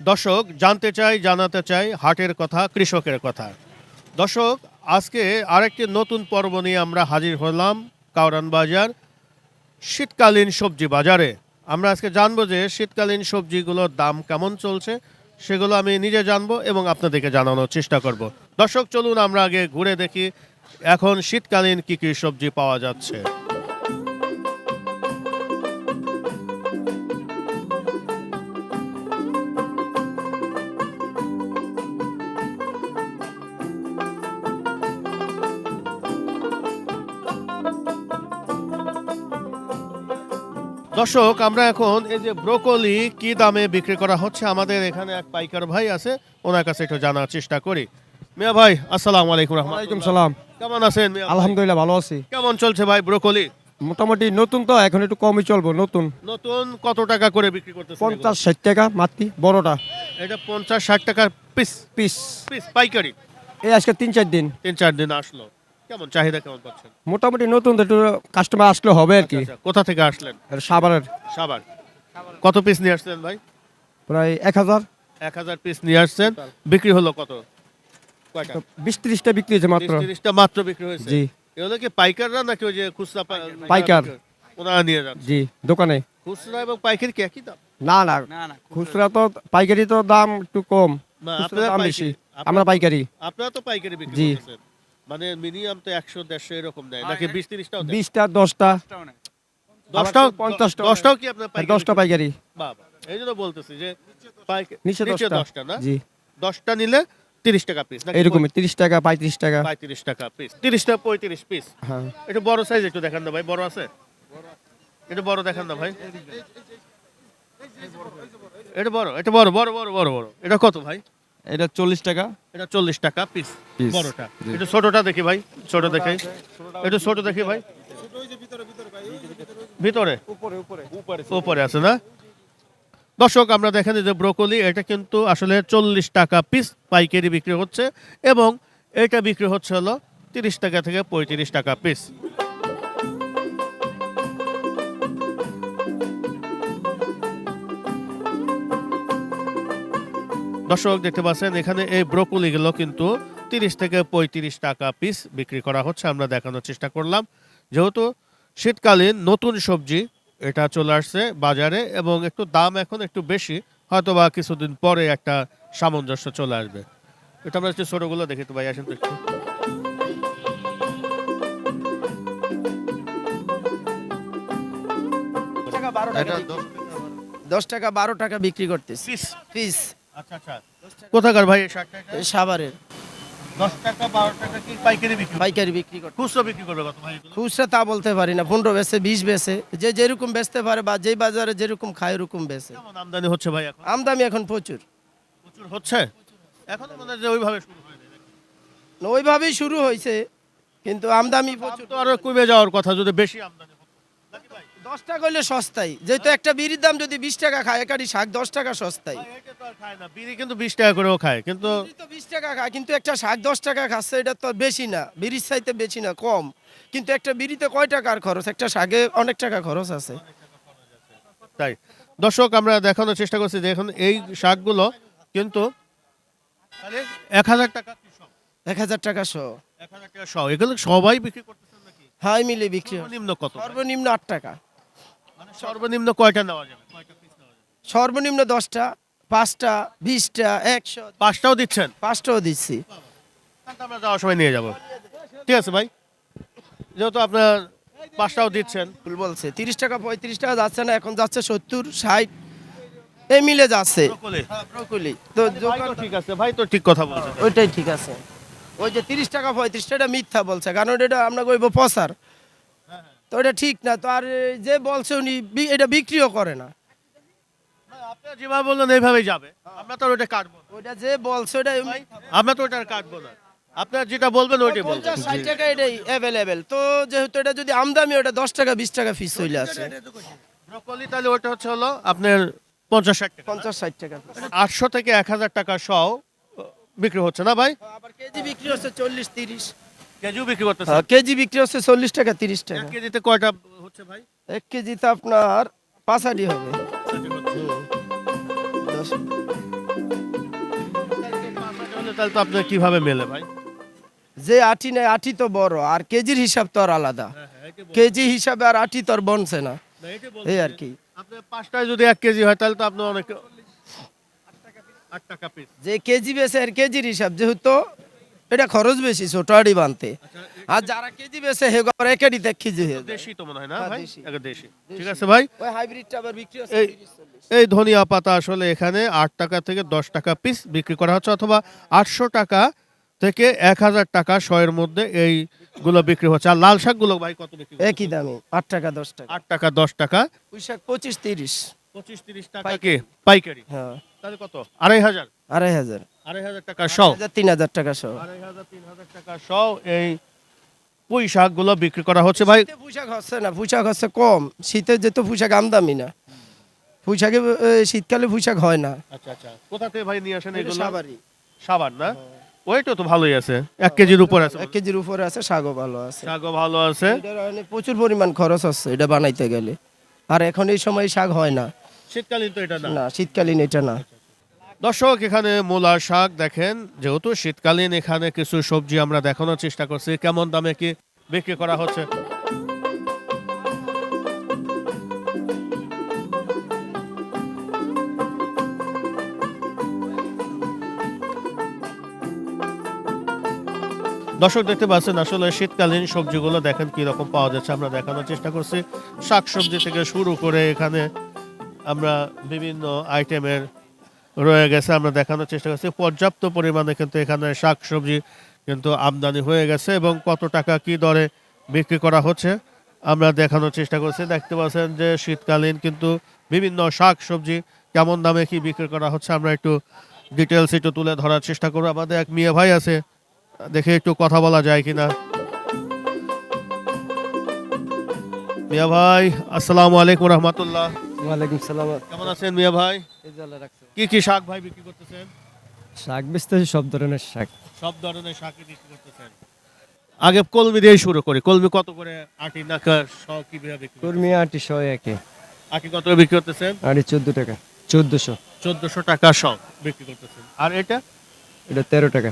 দর্শক জানতে চাই জানাতে চাই হাটের কথা, কৃষকের কথা। দর্শক, আজকে আরেকটি নতুন পর্ব নিয়ে আমরা হাজির হলাম কাউরান বাজার শীতকালীন সবজি বাজারে। আমরা আজকে জানবো যে শীতকালীন সবজিগুলোর দাম কেমন চলছে, সেগুলো আমি নিজে জানবো এবং আপনাদেরকে জানানোর চেষ্টা করব। দর্শক চলুন আমরা আগে ঘুরে দেখি এখন শীতকালীন কি কি সবজি পাওয়া যাচ্ছে। দর্শক, আমরা এখন এই যে ব্রোকলি কি দামে বিক্রি করা হচ্ছে, আমাদের এখানে এক পাইকার ভাই আছে, ওনার কাছে একটু জানার চেষ্টা করি। মিয়া ভাই, আসসালামু আলাইকুম। ওয়ালাইকুম রহমতুল্লাহ। সালাম। কেমন আছেন মিয়া ভাই? আলহামদুলিল্লাহ ভালো আছি। কেমন চলছে ভাই ব্রোকলি? মোটামুটি নতুন তো এখন একটু কমই চলবো। নতুন নতুন কত টাকা করে বিক্রি করতেছেন? 50-60 টাকা মাত্র বড়টা এটা 50-60 টাকা পিস। পিস। পিস পাইকারি। এই আজকে 3-4 দিন 3-4 দিন আসলো। কেমন চাহিদা কেমন পাচ্ছেন? মোটামুটি নতুন তো একটু কাস্টমার আসলে হবে আর কি। আচ্ছা, কোথা থেকে আসলেন? আর সাভারের সাভার। কত পিস নিয়ে আসলেন ভাই? প্রায় 1000 1000 পিস নিয়ে আসছেন। বিক্রি হলো কত? কয়টা? 20-30টা বিক্রি হয়েছে মাত্র। 30টা মাত্র বিক্রি হয়েছে। জি এগুলো কি পাইকাররা নাকি ওই যে খুচরা পাইকার। ওনারা নিয়ে যান? জি দোকানে। খুচরা এবং পাইকারি কি একই দাম? না না খুচরা তো পাইকারি তো দাম একটু কম, না, খুচরা আপনারা দাম পাইকারি। বেশি। আমরা পাইকারি। আপনারা তো পাইকারি বিক্রি জি। করতেছেন। মানে মিনিমাম তো 100-150 এরকম দেয় নাকি 20-30টাও দেয়? 20টা 10টা 10টাও 50টা 10টাও কি আপনার পাইকারি? 10টা পাইকারি। বাবা, এই জন্য বলতেছি যে নিচে 10টা 10টা না? জি 10টা নিলে 30 টাকা পিস নাকি? এরকমই 30 টাকা 35 টাকা। 35 টাকা পিস। 30টা 35 পিস। হ্যাঁ একটু বড় সাইজ একটু দেখান না ভাই, বড় আছে? একটু বড় দেখান না ভাই। এটা বড়, এটা বড় বড় বড় বড় বড়। এটা কত ভাই? এটা 40 টাকা এটা 40 টাকা পিস। পিস। বড়টা। জি। একটু ছোটটা দেখি ভাই, ছোট দেখে। একটু ছোট দেখি ভাই। ভিতরে উপরে আছে না? দর্শক, আমরা দেখেন যে ব্রোকলি এটা কিন্তু আসলে 40 টাকা পিস পাইকারি বিক্রি হচ্ছে এবং এটা বিক্রি হচ্ছে হলো 30 টাকা থেকে 35 টাকা পিস। দর্শক দেখতে পাচ্ছেন এখানে এই ব্রোকলিগুলো কিন্তু 30 থেকে 35 টাকা পিস বিক্রি করা হচ্ছে। আমরা দেখানোর চেষ্টা করলাম যেহেতু শীতকালীন নতুন সবজি এটা চলে আসছে বাজারে এবং একটু দাম এখন একটু বেশি, হয়তো বা কিছুদিন পরে একটা সামঞ্জস্য চলে আসবে। এটা আমরা একটু ছোটগুলো দেখি তো ভাই, আসেন তো একটু। এটা 10 টাকা 12 টাকা বিক্রি করতেছি পিস। পিস আচ্ছা আচ্ছা, কোথাকার ভাই এই 60 টাকা? সাভারের 10 টাকা 12 টাকা কি পাইকারি বিক্রি? পাইকারি বিক্রি করতে খুচরা বিক্রি করবে কত ভাই এগুলো? খুচরা তা বলতে পারি না, 15 বেচে 20 বেচে, যে যেরকম বেচতে পারে বা যেই বাজারে যেরকম খায় ওরকম বেচে। কেমন আমদানি হচ্ছে ভাই এখন? আমদানি এখন প্রচুর, প্রচুর হচ্ছে। এখনো মনে হয় যে ওইভাবে শুরু হয়নি। ওইভাবেই শুরু হয়েছে কিন্তু আমদানি দাম প্রচুর। তো আরো কমে যাওয়ার কথা যদি বেশি আমদানি হতো নাকি ভাই? 10 টাকা হইলে সস্তায়, যেহেতু একটা বিড়ির দাম যদি 20 টাকা খায়, একারি শাক 10 টাকা সস্তায়। ভাই, এটা তো আর খায় না, বিড়ি কিন্তু 20 টাকা করেও খায়, কিন্তু বিড়ি তো 20 টাকা খায় কিন্তু একটা শাক 10 টাকা খাচ্ছে, এটা তো বেশি না, বিড়ির চাইতে বেশি না, কম। কিন্তু একটা বিড়িতে কয় টাকার খরচ, একটা শাকে অনেক টাকা খরচ আছে। তাই দর্শক, আমরা দেখানোর চেষ্টা করছি যে এখন এই শাকগুলো কিন্তু 1000 টাকা কি সব? 1000 টাকা সহ 1000 টাকা সহ এগুলো সবাই বিক্রি করতেছেন নাকি? হাই মিলে বিক্রি হয়। সর্বনিম্ন কত ভাই? সর্বনিম্ন 8 টাকা, মানে সর্বনিম্ন কয়টা নেওয়া যাবে, কয়টা পিস নেওয়া যাবে? সর্বনিম্ন 10টা 5টা 20টা 100 5টাও দিচ্ছেন? 5টাও দিচ্ছি। তাহলে তো আমরা যাওয়ার সময় নিয়ে যাব। ঠিক আছে ভাই, যেহেতু আপনার 5টাও দিচ্ছেন। ভুল বলছে, 30 টাকা 35 টাকা যাচ্ছে না, এখন যাচ্ছে 70 60 এই মিলে যাচ্ছে। ব্রোকলি। ব্রোকলি তো ভাই তো ঠিক আছে, ভাই তো ঠিক কথা বলছেন। ওইটাই ঠিক আছে। ওই যে 30 টাকা 35 টাকা মিথ্যা বলছে, কারণ এটা আমরা কইব প্রচার, তো এটা ঠিক না। তো আর যে বলছে উনি এটা বিক্রিও করে না। আপনারা যেভাবে বললেন এইভাবেই যাবে, আমরা তো আর ওটা কাটবো না। ওইটা যে বলছে ওটা আমরা তো ওটা আর কাটবো না, আপনারা যেটা বলবেন ওইটাই বলবেন। 50-60 টাকা এটাই অ্যাভেলেবেল। তো যেহেতু এটা যদি আমদানি, ওটা 10 টাকা 20 টাকা পিস চলে আসে। ব্রোকলি তাহলে ওটা হচ্ছে হলো আপনার 50-60 টাকা। 50-60 টাকা পিস। 800 থেকে 1000 টাকা সহ বিক্রি হচ্ছে না ভাই? আবার কেজি বিক্রি হচ্ছে 40-30। কেজিও বিক্রি করতেছে? কেজি বিক্রি হচ্ছে 40 টাকা 30 এক টাকা। কেজিতে কয়টা হচ্ছে ভাই? 1 কেজিতে আপনার 5 আটি হবে। 10 তাহলে তো আপনার কিভাবে মেলে ভাই? যে আটি নেয় আটি তো বড়, আর কেজির হিসাব তো আর আলাদা। কেজি হিসাবে আর আটি তো আর বনছে না, এই আর কি। আপনার 5টায় যদি 1 কেজি হয় তাহলে তো আপনার অনেক 8 টাকা পিস। যে কেজি বেছে আর কেজির হিসাব, যেহেতু এটা খরচ বেশি ছোট আড়ি বানতে, আর যারা কেজি বেছে হে গড় একাডি দেখ কেজি হয়ে যায়। দেশি তো মনে হয় না হ্যাঁ, ভাই? দেশি। এটা দেশি। ঠিক আছে ভাই। ওই হাইব্রিডটা আবার বিক্রি হচ্ছে এই 30-40। এই ধনিয়া পাতা আসলে এখানে 8 টাকা থেকে 10 টাকা পিস বিক্রি করা হচ্ছে, অথবা 800 টাকা থেকে 1000 টাকা শয়ের মধ্যে এইগুলো বিক্রি হচ্ছে। আর লাল শাকগুলো ভাই কত বিক্রি হচ্ছে? একই দামে 8 টাকা 10 টাকা। 8 টাকা 10 টাকা। পুঁই শাক 25-30। 25-30 টাকা কি পাইকারি? হ্যাঁ, তাহলে কত? 2500 2500। 2500 টাকা সহ। 3000 টাকা সহ। 2500-3000 টাকা সহ এই পুঁই শাকগুলো বিক্রি করা হচ্ছে ভাই। শীতে পোশাক হচ্ছে না, পোশাক হচ্ছে কম। শীতে যেহেতু পোশাক আমদামি না, পোশাকে শীতকালে পোশাক হয় না। আচ্ছা আচ্ছা, কোথা থেকে ভাই নিয়ে আসেন এটা এগুলো? সাভারি। সাবান না? ওইটা তো ভালোই আছে, 1 কেজির উপর আছে। 1 কেজির উপরে আছে, শাকও ভালো আছে। শাকও ভালো আছে। এটার অনেক প্রচুর পরিমাণ খরচ আছে এটা বানাইতে গেলে, আর এখন এই সময় শাক হয় না। শীতকালীন তো এটা না। না, শীতকালীন এটা না। দর্শক এখানে মূলা শাক দেখেন, যেহেতু শীতকালীন এখানে কিছু সবজি আমরা দেখানোর চেষ্টা করছি কেমন দামে কি বিক্রি করা হচ্ছে। দর্শক দেখতে পাচ্ছেন আসলে শীতকালীন সবজিগুলো দেখেন কি রকম পাওয়া যাচ্ছে, আমরা দেখানোর চেষ্টা করছি। শাক সবজি থেকে শুরু করে এখানে আমরা বিভিন্ন আইটেমের রয়ে গেছে, আমরা দেখানোর চেষ্টা করছি। পর্যাপ্ত পরিমাণে কিন্তু এখানে শাক সবজি কিন্তু আমদানি হয়ে গেছে, এবং কত টাকা কি দরে বিক্রি করা হচ্ছে আমরা দেখানোর চেষ্টা করছি। দেখতে পাচ্ছেন যে শীতকালীন কিন্তু বিভিন্ন শাক সবজি কেমন দামে কি বিক্রি করা হচ্ছে আমরা একটু ডিটেলস একটু তুলে ধরার চেষ্টা করবো। আমাদের এক মিয়া ভাই আছে, দেখে একটু কথা বলা যায় কিনা। মিয়া ভাই আসসালামু আলাইকুম রহমতুল্লাহ। ওয়ালাইকুম সালাম। কেমন আছেন মিয়া ভাই? কি কি শাক ভাই বিক্রি করতেছেন? শাক বেচতেছি সব ধরনের শাক। সব ধরনের শাকই বিক্রি করতেছেন। আগে কলমি দিয়ে শুরু করি। কলমি কত করে আটি নাকা সব কি বিক্রি করতেছেন? কর্মী 800 একে। আটি কত করে বিক্রি করতেছেন? আড়ি 14 টাকা। 1400। 1400 টাকা সব বিক্রি করতেছেন। আর এটা এটা 13 টাকা।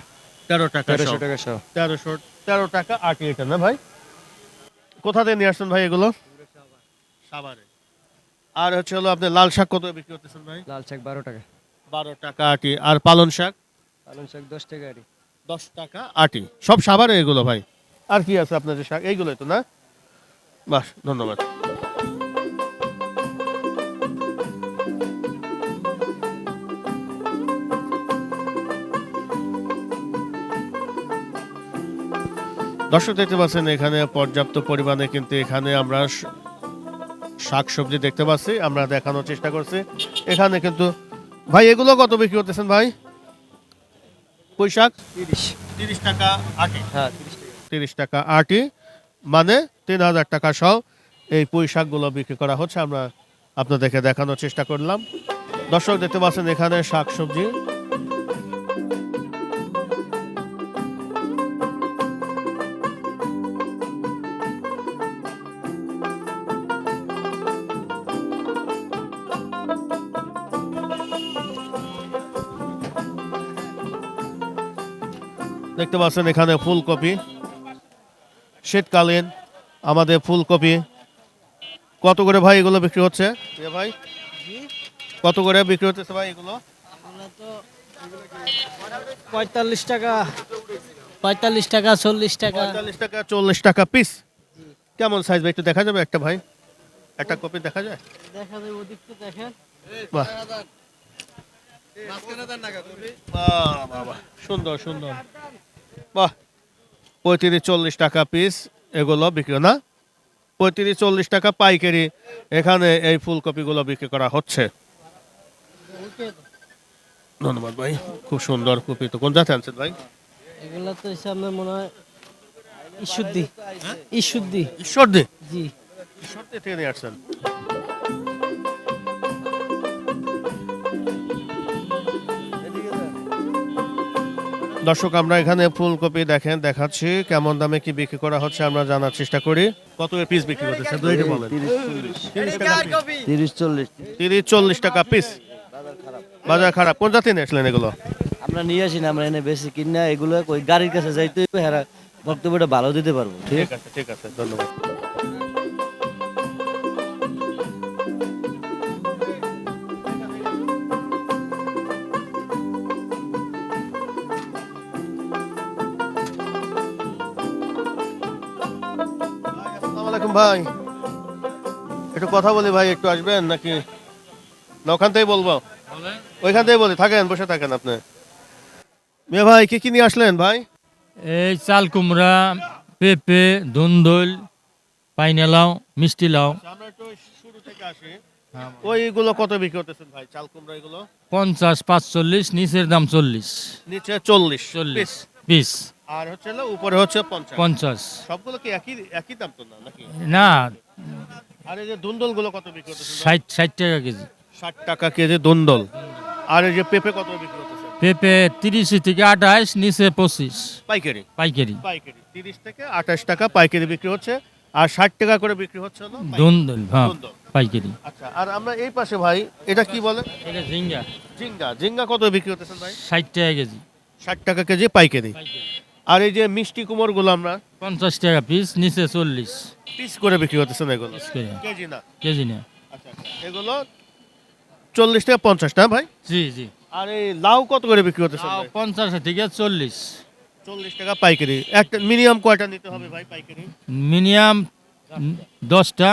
13 টাকা 1300 সব। টাকা সহ। 13 টাকা আটি এটা না ভাই? কোথা থেকে নিয়ে আসছেন ভাই এগুলো? সাভারে। আর হচ্ছে হলো আপনি লাল শাক কত বিক্রি করতেছেন ভাই? লাল শাক 12 টাকা। 12 টাকা আটি। আর পালন শাক? পালং শাক 10 টাকা আড়ি। 10 টাকা আটি। সব সাভারে এগুলো ভাই। আর কি আছে আপনার যে শাক? এইগুলোই তো না? বাস, ধন্যবাদ। দর্শক দেখতে পাচ্ছেন এখানে পর্যাপ্ত পরিমাণে কিন্তু এখানে আমরা শাক সবজি দেখতে পাচ্ছি, আমরা দেখানোর চেষ্টা করছি। এখানে কিন্তু ভাই এগুলো কত বিক্রি করতেছেন ভাই? পুঁই শাক 30 টাকা আটি। হ্যাঁ 30 টাকা আটি, মানে 3000 টাকা সহ এই পুঁই শাকগুলো বিক্রি করা হচ্ছে। আমরা আপনাদেরকে দেখানোর চেষ্টা করলাম। দর্শক দেখতে পাচ্ছেন এখানে শাক সবজি। দেখতে পাচ্ছেন এখানে ফুলকপি, শীতকালীন আমাদের ফুলকপি কত করে ভাই এগুলো বিক্রি হচ্ছে? এ ভাই কত করে বিক্রি হচ্ছে ভাই এগুলো? 45 টাকা, 45 টাকা, 40 টাকা। 45 টাকা 40 টাকা পিস। কেমন সাইজ ভাই একটু দেখা যাবে একটা ভাই? একটা কপি দেখা যায়? দেখা যায় ওদিকটা দেখেন। বাহ বাহ বাহ বাহ, সুন্দর সুন্দর। বাহ, 35-40 টাকা পিস এগুলো বিক্রি না? 35-40 টাকা পাইকারি এখানে এই ফুলকপিগুলো বিক্রি করা হচ্ছে। ধন্যবাদ ভাই, খুব সুন্দর কপি। তো কোন জাতে আনছেন ভাই? এগুলা তো সামনে মনে হয় ইসুদ্দি। ইসুদ্দি। ঈশ্বরদী? জি। ঈশ্বরদী থেকে নিয়ে আসছেন। দর্শক আমরা এখানে ফুলকপি দেখেন দেখাচ্ছি কেমন দামে কি বিক্রি করা হচ্ছে আমরা জানার চেষ্টা করি। কত পিস বিক্রি করতেছে দুইটা বলেন? 30 টাকা পিস। 30 40। 30-40 টাকা পিস। বাজার খারাপ। কোন জাতি নিয়ে আসলেন এগুলো? আমরা নিয়ে আসি না, আমরা এনে বেশি কিনা এগুলো ওই গাড়ির কাছে যাইতে হইবে, হেরা বক্তব্যটা ভালো দিতে পারবো। ঠিক ঠিক আছে, ঠিক আছে, ধন্যবাদ। আসসালামু আলাইকুম ভাই, একটু কথা বলি ভাই, একটু আসবেন নাকি না ওখান থেকেই বলবো? ওইখান থেকেই বলি, থাকেন, বসে থাকেন আপনি। মেয়ে ভাই কি কি নিয়ে আসলেন ভাই? এই চাল কুমড়া, পেঁপে, ধুন্দুল, পাইনা লাউ, মিষ্টি লাউ। আমরা একটু শুরু থেকে আসি। ওইগুলো কত বিক্রি করতেছেন ভাই, চাল কুমড়া এগুলো? 50, 45, নিচের দাম 40। নিচে 40 40 piece। পিস, আর হচ্ছে হলো উপরে হচ্ছে 50। 50। সবগুলো কি একই একই দাম তো না নাকি? না, আর এই যে দুন্দল গুলো কত বিক্রি করতেছেন? 60 টাকা কেজি। 60 টাকা কেজি দুন্দল। আর এই যে পেঁপে কত বিক্রি করতেছেন? পেঁপে 30 থেকে 28, নিচে 25 পাইকারি। পাইকারি। পাইকারি 30 থেকে 28 টাকা পাইকারি বিক্রি হচ্ছে, আর 60 টাকা করে বিক্রি হচ্ছে হলো পাইকারি। ধুন্দুল, হ্যাঁ, দুন্দল। পাইকারি। আচ্ছা, আর আমরা এই পাশে ভাই, এটা কি বলে? এটা ঝিঙ্গা, ঝিঙ্গা। ঝিঙ্গা কত বিক্রি করতেছেন ভাই? 60 টাকা কেজি। 60 টাকা কেজি পাইকারি। আর এই যে মিষ্টি কুমড় গুলো আমরা 50 টাকা পিস, নিচে 40 পিস করে বিক্রি করতেছেন এগুলো? পিস করে। কেজি না? কেজি না। আচ্ছা, এগুলো 40 থেকে 50 টাকা ভাই। জি জি। আর এই লাউ কত করে বিক্রি করতেছেন লাউ ভাই? 50 থেকে 40। 40 টাকা পাইকারি। একটা মিনিমাম কয়টা নিতে হবে ভাই পাইকারি? মিনিমাম 10টা।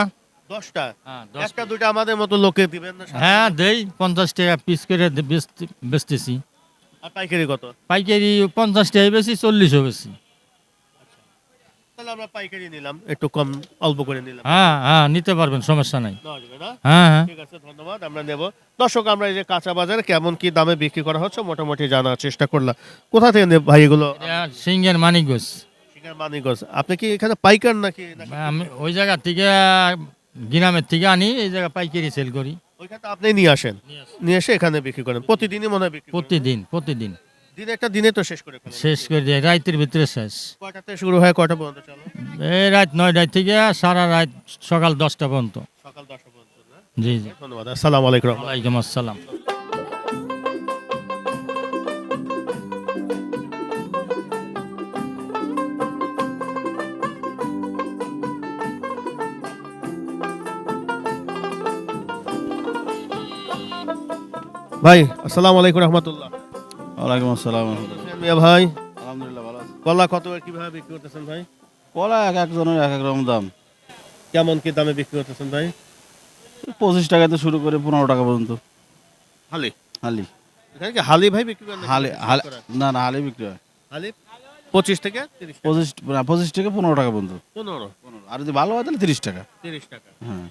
10টা? হ্যাঁ, একটা দুইটা আমাদের মতো লোকে দিবেন না? হ্যাঁ দেই, 50 টাকা পিস করে বেচতেছি। আর পাইকারি কত? পাইকারি 50 টাকা বেশি, 40ও বেশি। তাহলে আমরা পাইকারি নিলাম, একটু কম অল্প করে নিলাম। হ্যাঁ হ্যাঁ, নিতে পারবেন, সমস্যা নাই। নেওয়া যাবে না? হ্যাঁ হ্যাঁ। ঠিক আছে, ধন্যবাদ, আমরা নেব। দর্শক, আমরা এই যে কাঁচা বাজারে কেমন কি দামে বিক্রি করা হচ্ছে মোটামুটি জানার চেষ্টা করলাম। কোথা থেকে নেব ভাই এগুলো? এটা সিঙ্গের মানিকগঞ্জ। শিকার মানিকগঞ্জ। আপনি কি এখানে পাইকার নাকি? আমি ওই জায়গা থেকে, গ্রামের থেকে আনি, এই জায়গা পাইকারি সেল করি। ওইখানে আপনি নিয়ে আসেন, নিয়ে এসে এখানে বিক্রি করেন? প্রতিদিনই মনে হয় বিক্রি করেন? প্রতিদিন প্রতিদিন দিনে একটা দিনে তো শেষ করে ফেলেন? শেষ করে দেয়, রাতের ভিতরে শেষ। কয়টাতে শুরু হয়, কয়টা পর্যন্ত চলে? এই রাত 9টা থেকে সারা রাত সকাল 10টা পর্যন্ত। সকাল 10টা পর্যন্ত না? জি জি। ধন্যবাদ, আসসালামু আলাইকুম। ওয়ালাইকুম আসসালাম। ভাই আসসালামু আলাইকুম রহমতুল্লাহ। ওয়ালাইকুম আসসালাম। মিয়া ভাই, আলহামদুলিল্লাহ ভালো আছি। কলা কত করে কিভাবে বিক্রি করতেছেন ভাই? কলা এক একজনের এক এক রকম দাম। কেমন কি দামে বিক্রি করতেছেন ভাই? 25 টাকা থেকে শুরু করে 15 টাকা পর্যন্ত হালি? হালি। এখানে কি হালি ভাই বিক্রি করেন নাকি? হালি হালি না না, হালি বিক্রি হয় হালি 25 থেকে 30 টাকা? 25 থেকে 15 টাকা পর্যন্ত। 15 আর যদি ভালো হয় তাহলে 30 টাকা। 30 টাকা। হ্যাঁ,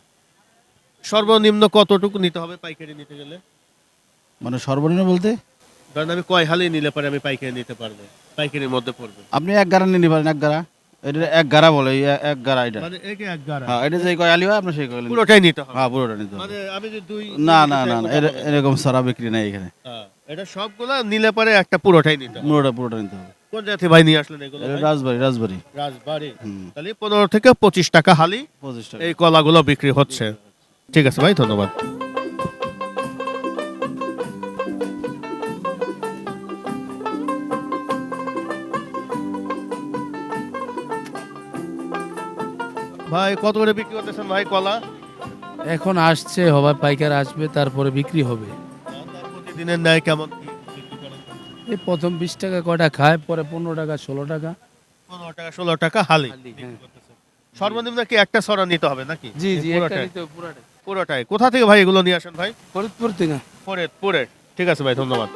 সর্বনিম্ন কতটুকু নিতে হবে পাইকারি নিতে গেলে? মানে সর্বনিম্ন বলতে ধরেন আমি কয় হালি নিলে পরে আমি পাইকারি নিতে পারবো, পাইকারির মধ্যে পড়বে? আপনি এক গাড়া নিতে পারেন, এক গাড়া। এটা এক গাড়া বলে, এই এক গাড়া এটা। মানে একে এক গাড়া? হ্যাঁ, এটা যে কয় আলি হয় আপনি সেই কয় আলি নিতে- পুরোটাই নিতে হবে? হ্যাঁ, পুরোটা নিতে হবে। মানে আমি যে দুই না না না না, এরকম সারা বিক্রি নাই এখানে। হ্যাঁ, এটা সবগুলা নিলে পরে একটা পুরোটাই নিতে হবে? পুরোটা নিতে হবে। কোন জাতি ভাই নিয়ে আসলেন এগুলো এটা ভাই? রাজবাড়ি রাজবাড়ি। রাজবাড়ি। হুম, তাহলে 15 থেকে 25 টাকা হালি 25 টাকা। এই কলাগুলো বিক্রি হচ্ছে। ঠিক আছে ভাই, ধন্যবাদ। ভাই কত করে বিক্রি করতেছেন ভাই কলা? এখন আসছে, হবে পাইকার আসবে, তারপরে বিক্রি হবে। প্রতিদিনের ন্যায় কেমন কি বিক্রি করেন? এই প্রথম 20 টাকা কয়টা খায়, পরে 15 টাকা 16 টাকা। 15 টাকা 16 টাকা হালি হালি, বিক্রি হ্যাঁ। করতেছেন। সর্বনিম্ন কি একটা সরা নিতে হবে নাকি? জি জি, এই একটা পুরোটাই? নিতে হবে পুরাটা। পুরোটাই। কোথা থেকে ভাই এগুলো নিয়ে আসেন ভাই? ফরিদপুর থেকে। পরে। ঠিক আছে ভাই, ধন্যবাদ।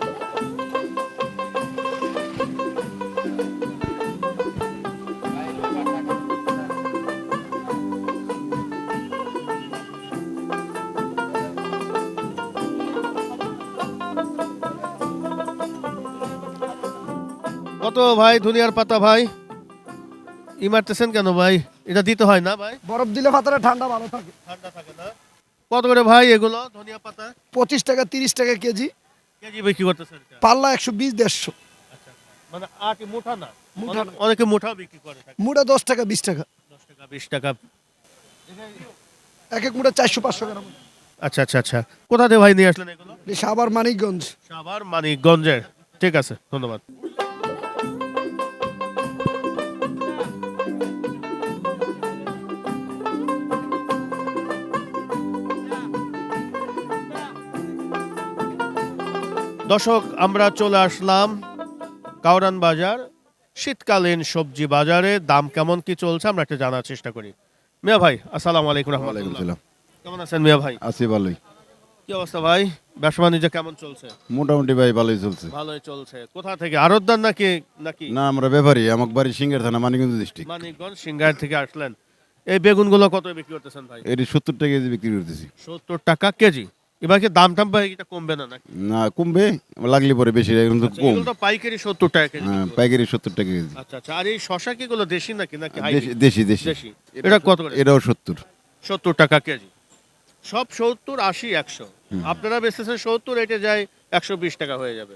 কত ভাই ধনিয়ার পাতা ভাই? ই মারতেছেন কেন ভাই? এটা দিতে হয় না ভাই? বরফ দিলে পাতাটা ঠান্ডা ভালো থাকে। ঠান্ডা থাকে না? কত করে ভাই এগুলো ধনিয়া পাতা? 25 টাকা 30 টাকা কেজি, কেজি বিক্রি করতেছেন এটা? পাল্লা 120 150। আচ্ছা, মানে আটি মুঠা না? মুঠা না। অনেকে মুঠাও বিক্রি করে থাকে। মুড়া 10 টাকা 20 টাকা, 10 টাকা 20 টাকা। এক এক মুড়া 400 500 গ্রাম। আচ্ছা আচ্ছা আচ্ছা, কোথা থেকে ভাই নিয়ে আসলেন এগুলো? সাভার মানিকগঞ্জ। সাভার মানিকগঞ্জের। ঠিক আছে, ধন্যবাদ। দর্শক, আমরা চলে আসলাম কাউরান বাজার শীতকালীন সবজি বাজারে। দাম কেমন কি চলছে আমরা একটু জানার চেষ্টা করি। মিয়া ভাই, আসসালামু আলাইকুম রহমতুল্লাহ। কেমন আছেন মিয়া ভাই? আছি ভালোই, কি অবস্থা ভাই? ব্যবসা বাণিজ্য কেমন চলছে? মোটামুটি ভাই ভালোই চলছে। ভালোই চলছে। কোথা থেকে, আড়তদার নাকি নাকি না, আমরা ব্যাপারী, আমার বাড়ি সিঙ্গার থানা, মানিকগঞ্জ ডিস্ট্রিক্ট। মানিকগঞ্জ সিংগার থেকে আসলেন। এই বেগুনগুলো কত বিক্রি করতেছেন ভাই? এটি 70 টাকা কেজি বিক্রি করতেছি। 70 টাকা কেজি। এবার কি দাম টাম ভাই এটা কমবে না নাকি? না, কমবে, লাগলে পরে বেশি, এখন তো আচ্ছা, কম। এগুলো তো পাইকারি 70 টাকা কেজি। হ্যাঁ, পাইকারি 70 টাকা কেজি। আচ্ছা আচ্ছা। আর এই শশা কি গুলো দেশি নাকি নাকি দেশি hybrid? দেশি দেশি। দেশি। এটা কত করে? এটাও 70। 70 টাকা কেজি। সব 70, 80, 100। আপনারা বেচতেছেন 70, এটা যায় 120 টাকা হয়ে যাবে।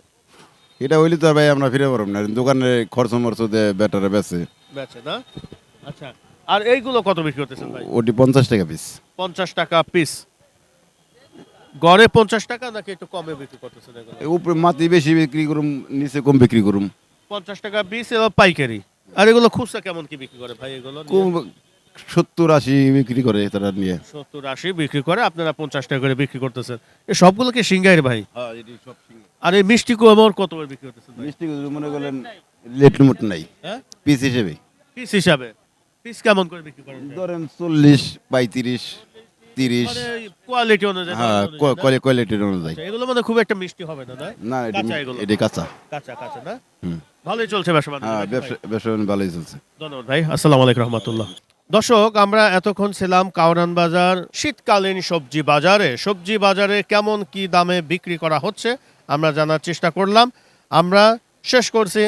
এটা হইলে তো আর ভাই আমরা ফিরে পারব না, দোকানে খরচ মরচ দেয়, ব্যাটারে বেচে। বেচে না? আচ্ছা। আর এইগুলো কত বিক্রি করতেছেন ভাই? ওটি 50 টাকা পিস। 50 টাকা পিস। গড়ে 50 টাকা নাকি একটু কমে বিক্রি করতেছেন এগুলো? উপরে মাটি বেশি বিক্রি করুম, নিচে কম বিক্রি করুম। 50 টাকা পিস এবং পাইকারি। আর এগুলো খুচরা কেমন কি বিক্রি করে ভাই এগুলো? কম 70-80 বিক্রি করে তারা নিয়ে। 70-80 বিক্রি করে, আপনারা 50 টাকা করে বিক্রি করতেছেন। এই সবগুলো কি সিঙ্গাইর ভাই? হ্যাঁ, এটি সব আর এই মিষ্টি কুমড়োর কত করে বিক্রি করতেছেন ভাই? মিষ্টি মনে করেন লেট লিমিট নাই, হ্যাঁ? পিস হিসেবে। পিস হিসাবে পিস কেমন করে বিক্রি করেন? ধরেন 40, 35, 30। মানে কোয়ালিটি অনুযায়ী। হ্যাঁ, কোয়ালিটির অনুযায়ী। আচ্ছা, এগুলো মানে খুব একটা মিষ্টি হবে না, না? না, কাঁচা এগুলো। এটি কাঁচা। কাঁচা কাঁচা না? হুম। ভালোই চলছে ব্যবসা বাণিজ্য হ্যাঁ, নাকি ভাই? ব্যবসা ভালোই চলছে। ধন্যবাদ ভাই। আসসালামু আলাইকুম রহমতুল্লাহ। দর্শক, আমরা এতক্ষণ ছিলাম কাউরান বাজার শীতকালীন সবজি বাজারে। সবজি বাজারে কেমন কি দামে বিক্রি করা হচ্ছে আমরা জানার চেষ্টা করলাম। আমরা শেষ করছি।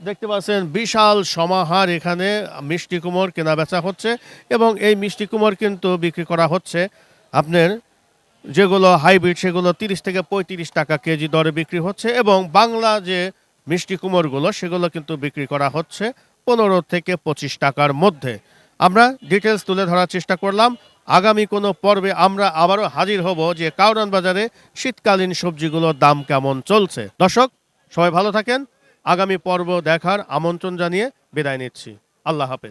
দেখতে পাচ্ছেন বিশাল সমাহার, এখানে মিষ্টি কুমড় কেনা বেচা হচ্ছে এবং এই মিষ্টি কুমড় কিন্তু বিক্রি করা হচ্ছে আপনার যেগুলো হাইব্রিড সেগুলো 30 থেকে 35 টাকা কেজি দরে বিক্রি হচ্ছে এবং বাংলা যে মিষ্টি কুমড়গুলো সেগুলো কিন্তু বিক্রি করা হচ্ছে 15 থেকে 25 টাকার মধ্যে। আমরা ডিটেলস তুলে ধরার চেষ্টা করলাম। আগামী কোনো পর্বে আমরা আবারও হাজির হব যে কাউরান বাজারে শীতকালীন সবজিগুলোর দাম কেমন চলছে। দর্শক, সবাই ভালো থাকেন। আগামী পর্ব দেখার আমন্ত্রণ জানিয়ে বিদায় নিচ্ছি। আল্লাহ হাফেজ।